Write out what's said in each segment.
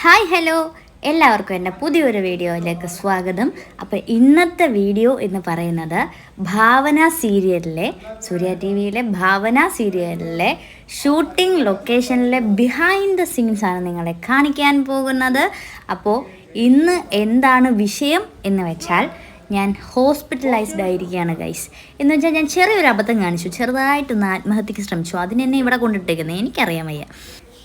Hi hello എല്ലാവർക്കും എൻ്റെ പുതിയൊരു വീഡിയോയിലേക്ക് സ്വാഗതം. അപ്പോൾ ഇന്നത്തെ വീഡിയോ എന്ന് പറയുന്നത് ഭാവന സീരിയലിലെ സൂര്യ ടി വിയിലെ ഭാവന സീരിയലിലെ ഷൂട്ടിംഗ് ലൊക്കേഷനിലെ ബിഹൈൻഡ് ദ സീൻസാണ് നിങ്ങളെ കാണിക്കാൻ പോകുന്നത്. അപ്പോൾ ഇന്ന് എന്താണ് വിഷയം എന്ന് വെച്ചാൽ ഞാൻ ഹോസ്പിറ്റലൈസ്ഡ് ആയിരിക്കുകയാണ് ഗൈസ്. എന്ന് വെച്ചാൽ ഞാൻ ചെറിയൊരു അബദ്ധം കാണിച്ചു, ചെറുതായിട്ടൊന്ന് ആത്മഹത്യക്ക് ശ്രമിച്ചു. അതിനെന്നെ ഇവിടെ കൊണ്ടിട്ടേക്കുന്നത് എനിക്കറിയാൻ വയ്യ.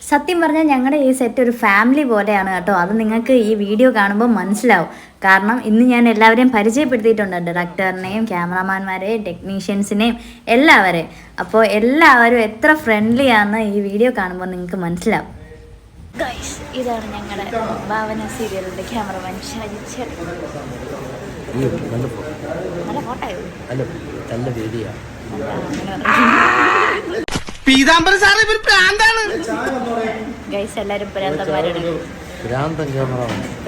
സത്യം പറഞ്ഞാൽ ഞങ്ങളുടെ ഈ സെറ്റ് ഒരു ഫാമിലി പോലെയാണ് കേട്ടോ. അത് നിങ്ങൾക്ക് ഈ വീഡിയോ കാണുമ്പോൾ മനസ്സിലാവും. കാരണം ഇന്ന് ഞാൻ എല്ലാവരെയും പരിചയപ്പെടുത്തിയിട്ടുണ്ട്, ഡയറക്ടറിനെയും ക്യാമറാമാൻമാരെയും ടെക്നീഷ്യൻസിനെയും എല്ലാവരെയും. അപ്പോൾ എല്ലാവരും എത്ര ഫ്രണ്ട്ലി ആണെന്ന് ഈ വീഡിയോ കാണുമ്പോൾ നിങ്ങൾക്ക് മനസ്സിലാവും. ഗൈസ്, ഇതാണ് ഞങ്ങളുടെ ഭാവന സീരിയലിൻ്റെ ക്യാമറമാൻ ഷാജി ചേട്ടൻ. നല്ല ഫോട്ടോയോ? നല്ല വീഡിയോ. പീതാംബരൻ സാർ ഇവർ പ്രാന്താണ് ഗൈസ്. എല്ലാരും പ്രാന്തന്മാരാണ്.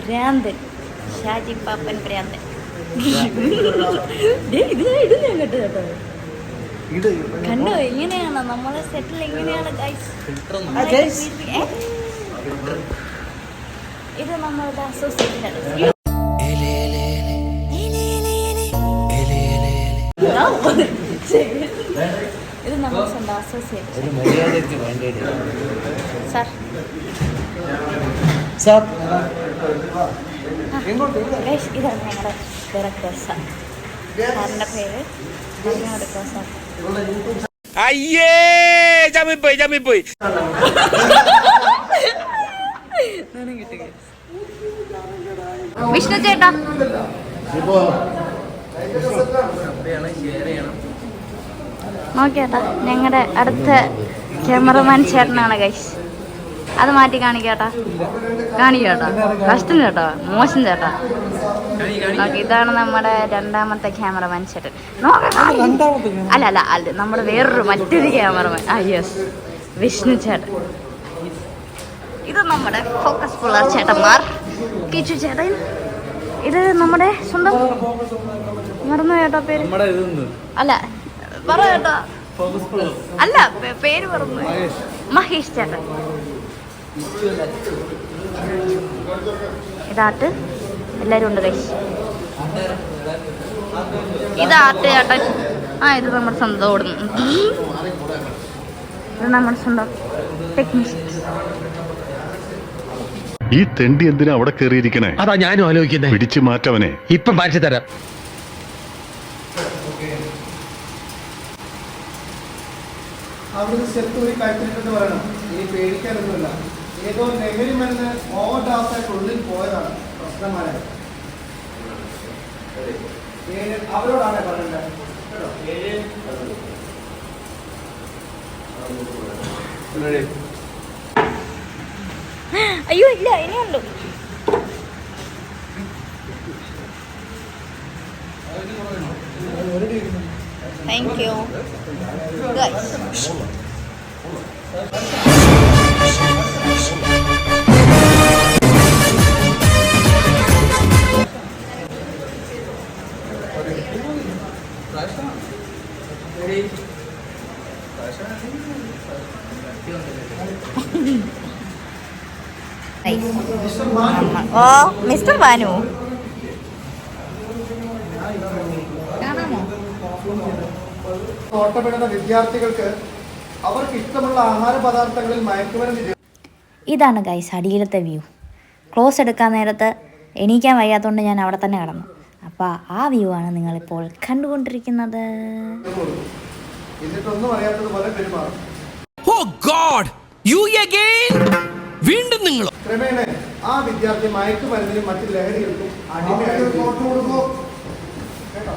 പ്രാന്തൻ ഷാജി പാപ്പൻ പ്രാന്തൻ. കണ്ടോ എങ്ങനെയാണ് നമ്മളെ സെറ്റിൽ എങ്ങനെയാണ് ഗൈസ്. ഇത് നമ്മളുടെ അസോസിയേറ്റാണ്. ഇത് നമ്മുടെ സ്വന്തം അസോസിയേറ്റ് സാർ. ഇതാണ് ഞങ്ങളുടെ ഡയറക്ടർ സാർ. സാറിൻ്റെ പേര് പറഞ്ഞുകൊടുക്കാം സാർ. വിഷ്ണു ചേട്ടാ, നോക്കിയേട്ടാ ഞങ്ങളുടെ അടുത്ത ക്യാമറമാൻ ചേട്ടനാണ് ഗൈസ്. അത് മാറ്റി കാണിക്കേട്ടാ, കാണിക്കേട്ടാ. കഷ്ടം ചേട്ടാ, മോശം ചേട്ടാ. നോക്കി, ഇതാണ് നമ്മുടെ രണ്ടാമത്തെ ക്യാമറമാൻ ചേട്ടൻ. അല്ല അല്ല അല്ല നമ്മുടെ മറ്റൊരു ക്യാമറമാൻ. യെസ്, വിഷ്ണു ചേട്ടൻ. ഇത് നമ്മുടെ ഫോക്കസ് പുള്ളർ ചേട്ടന്മാർ. കിച്ചു ചേട്ടൻ. ഇത് നമ്മുടെ സ്വന്തം മറന്നു ചേട്ടാ പേര്. അല്ല പറ ചേട്ടാ. അല്ല പേര് പറഞ്ഞു. മഹേഷ് ചേട്ടൻ. ഇതാട്ട് എല്ലാരും ഉണ്ട് കൈ. ഇതാട്ട് ചേട്ടൻ. ഇത് നമ്മുടെ സ്വന്തം ഓടുന്നു. ഇത് നമ്മുടെ സ്വന്തം ടെക്നീഷ്യൻ. ഈ തെണ്ടി എന്തിനാ അവിടെ കയറിയിരിക്കണേ? അതാ ഞാനും ആലോചിക്കുന്നത്. പിടിച്ചു മാറ്റവനെ. ഇപ്പൊ മാറ്റി തരാം. അവിടുന്ന് സ്റ്റെപ്പ് ഒരു കഴിച്ചിട്ടെന്ന് പറയണം. ഇനി പേടിക്കാനൊന്നുമില്ല. ഏതോ ലഹരി മരുന്ന് ഓവർ ഡോസായിട്ട് ഉള്ളിൽ പോയതാണ് പ്രശ്നമായത്. അവരോടാണ് പറയേണ്ടത്. അയ്യോ ഇല്ല, ഇനിയുണ്ടോ? Thank you guys. ഓ മിസ്റ്റർ ബാനു, കാണാമോ? ഓട്ടപ്പെടുന്ന വിദ്യാർത്ഥികൾക്ക് അവർക്ക് ഇഷ്ടമുള്ള ആഹാര പദാർത്ഥങ്ങളിൽ മയക്കുമരുന്ന്. ഇതാണ് ഗൈസ് അടിയിലത്തെ വ്യൂ. ക്ലോസ് എടുക്കാൻ നേരത്ത് എണീക്കാൻ വയ്യാത്തതുകൊണ്ട് ഞാൻ അവിടെ തന്നെ കിടന്നു. അപ്പോൾ ആ വ്യൂ ആണ് നിങ്ങളിപ്പോൾ കണ്ടുകൊണ്ടിരിക്കുന്നത്. എന്നിട്ടൊന്നും അറിയാത്തതുപോലെ പെരുമാറും. വീണ്ടും നിങ്ങൾ ക്രമേണ ആ വിദ്യാർത്ഥി മയക്കുമരുന്നിനും മറ്റു ലഹരികൾക്കും അടിമയായി. കേട്ടോ?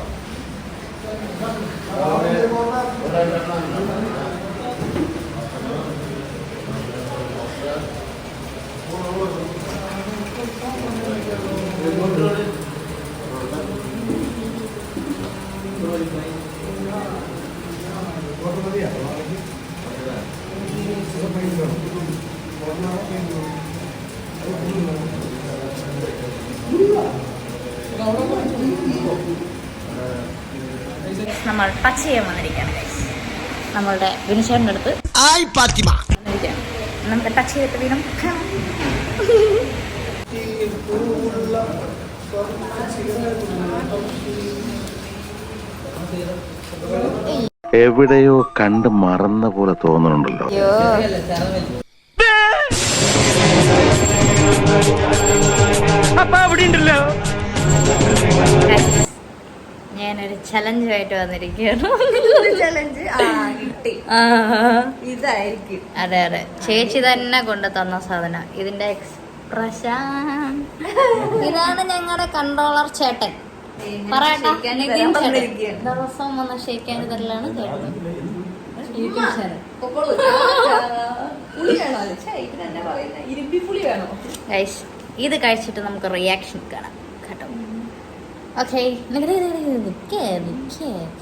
നമ്മൾ ടച്ച് ചെയ്യാൻ വന്നിരിക്കുകയാണ് ഗൈസ്. നമ്മളുടെ വിനിശേറിൻ്റെ അടുത്ത് നമുക്ക് ടച്ച് ചെയ്തിട്ട് വീണ്ടും എവിടെയോ കണ്ട് മറന്ന പോലെ തോന്നുന്നുണ്ടല്ലോ. ഞാനൊരു ചലഞ്ചുമായിട്ട് വന്നിരിക്കുകയാണ്. ചലഞ്ച് കിട്ടി. ഇതായിരിക്കും. അതെ അതെ, ചേച്ചി തന്നെ കൊണ്ടു തന്ന സാധനം. ഇതിന്റെ എക്സ്പ്രഷൻ ഇതാണ് ഞങ്ങളുടെ കൺട്രോളർ ചേട്ടൻ. പറയട്ടെ, ദിവസം വന്ന് ഷേക്കാൻ തരലാണ് ചേട്ടൻ. ഗൈസ്, ഇത് കഴിച്ചിട്ട് നമുക്ക് റിയാക്ഷൻ കാണാം കേട്ടോ. ഓക്കെ,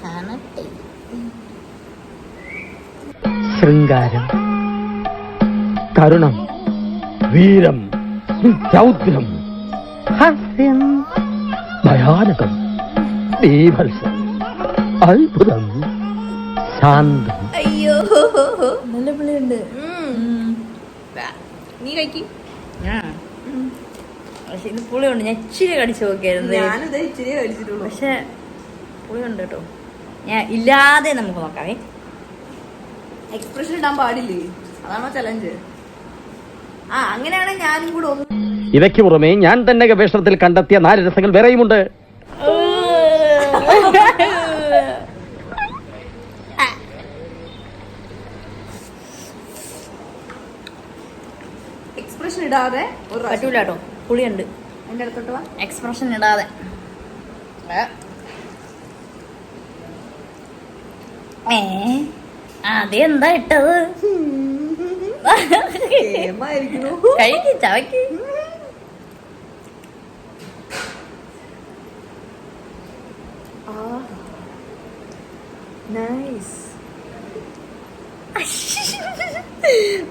കാണട്ടെ. ശൃംഗാരം, കരുണം, വീരം, രൗദ്രം, ഹാസ്യം, ഭയാനകം, ബീഭത്സം, അത്ഭുതം, ശാന്തം. അയ്യോ, നല്ല പുളിയുണ്ട്. നീ കഴിക്കും. പക്ഷെ ഇത് പുളിയുണ്ട്. ഞാൻ ഇച്ചിരി കടിച്ചു നോക്കിയായിരുന്നു. ഞാനിത് ഇച്ചിരി കഴിച്ചിട്ടുള്ളൂ. പക്ഷെ പുളിയുണ്ട് കേട്ടോ. ഞാൻ ഇല്ലാതെ നമുക്ക് നോക്കാമേ. എക്സ്പ്രഷൻ ഇടാൻ പാടില്ലേ? അതാണോ ചലഞ്ച്? അങ്ങനെയാണെങ്കിൽ ഞാനും കൂടെ ഒന്ന്. ഇവയ്ക്ക് പുറമെ ഞാൻ തന്നെ ഗവേഷണത്തിൽ കണ്ടെത്തിയ 4 രസങ്ങൾ വേറെയുമുണ്ട്. എക്സ്പ്രഷൻ ഇടാതെ പറ്റൂല കേട്ടോ, പുളിയുണ്ട്. എന്റെ അടുത്തോട്ട് വാ. എക്സ്പ്രഷൻ ഇടാതെ. അതെന്താ ഇട്ടത്? കഴിക്ക്, ചവയ്ക്ക്.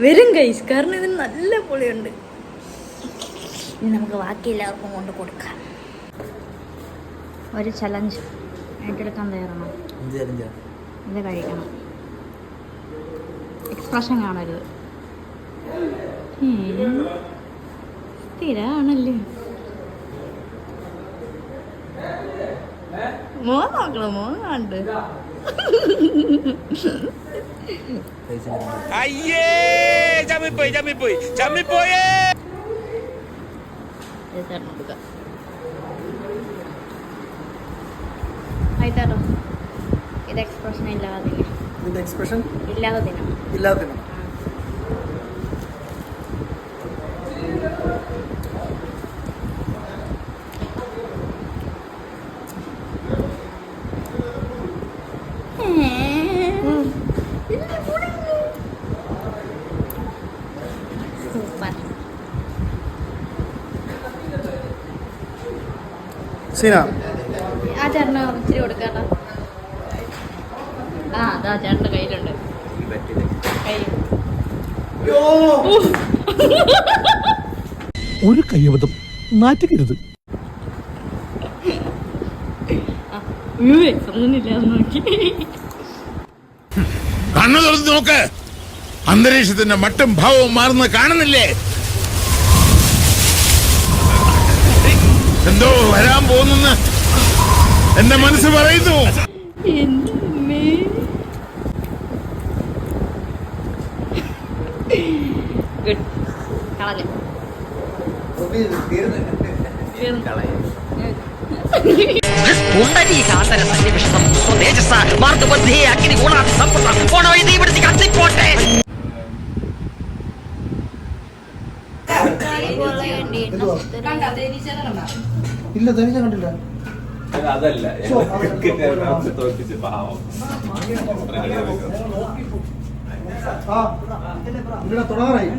വരും ഗൈസ്, കാരണം ഇതിന് നല്ല പുളിയുണ്ട്. ഇനി നമുക്ക് ബാക്കി എല്ലാവർക്കും കൊണ്ട് കൊടുക്കാം. ഒരു ചലഞ്ച് ഏറ്റെടുക്കാൻ തയ്യാറാണോ? ഇത് കഴിക്കണം. എക്സ്പ്രഷൻ കാണരുത്. സ്ഥിരാണല്ലേ. മോൻ നോക്കണം, മോൻ കണ്ട്. ആയിട്ടോ, ഇത് എക്സ്പ്രഷൻ ഇല്ലാതെ എക്സ്പ്രഷൻ ഇല്ലാതെ തിന്നണം. ഇല്ലാതെ തിന്നണം. സൂപ്പർ. സീന, ആ ചേട്ടന് ഇച്ചിരി കൊടുക്കാട്ടോ. അതാ ചേട്ടൻ്റെ കയ്യിലുണ്ട്. ഒരു കയ്യബദ്ധം നാറ്റുകരുത്. കണ്ണു തുറന്ന് നോക്ക്, അന്തരീക്ഷത്തിന്റെ മട്ടും ഭാവവും മാറുന്ന കാണുന്നില്ലേ? എന്തോ വരാൻ പോകുന്നെന്ന് എന്റെ മനസ്സ് പറയുന്നു. കളഞ്ഞു. ഇല്ല, തനിച്ച കണ്ടില്ല. അതല്ല തോൽപ്പിച്ച് പാവം. തുടങ്ങാറായി.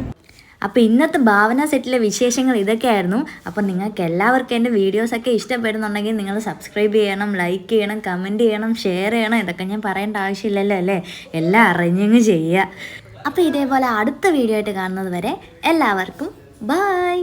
അപ്പോൾ ഇന്നത്തെ ഭാവന സെറ്റിലെ വിശേഷങ്ങൾ ഇതൊക്കെയായിരുന്നു. അപ്പോൾ നിങ്ങൾക്ക് എല്ലാവർക്കും എൻ്റെ വീഡിയോസൊക്കെ ഇഷ്ടപ്പെടുന്നുണ്ടെങ്കിൽ നിങ്ങൾ സബ്സ്ക്രൈബ് ചെയ്യണം, ലൈക്ക് ചെയ്യണം, കമൻറ്റ് ചെയ്യണം, ഷെയർ ചെയ്യണം. ഇതൊക്കെ ഞാൻ പറയേണ്ട ആവശ്യമില്ലല്ലോ അല്ലേ? എല്ലാം അറിഞ്ഞങ്ങ് ചെയ്യുക. അപ്പോൾ ഇതേപോലെ അടുത്ത വീഡിയോ ആയിട്ട് കാണുന്നത് വരെ എല്ലാവർക്കും ബൈ.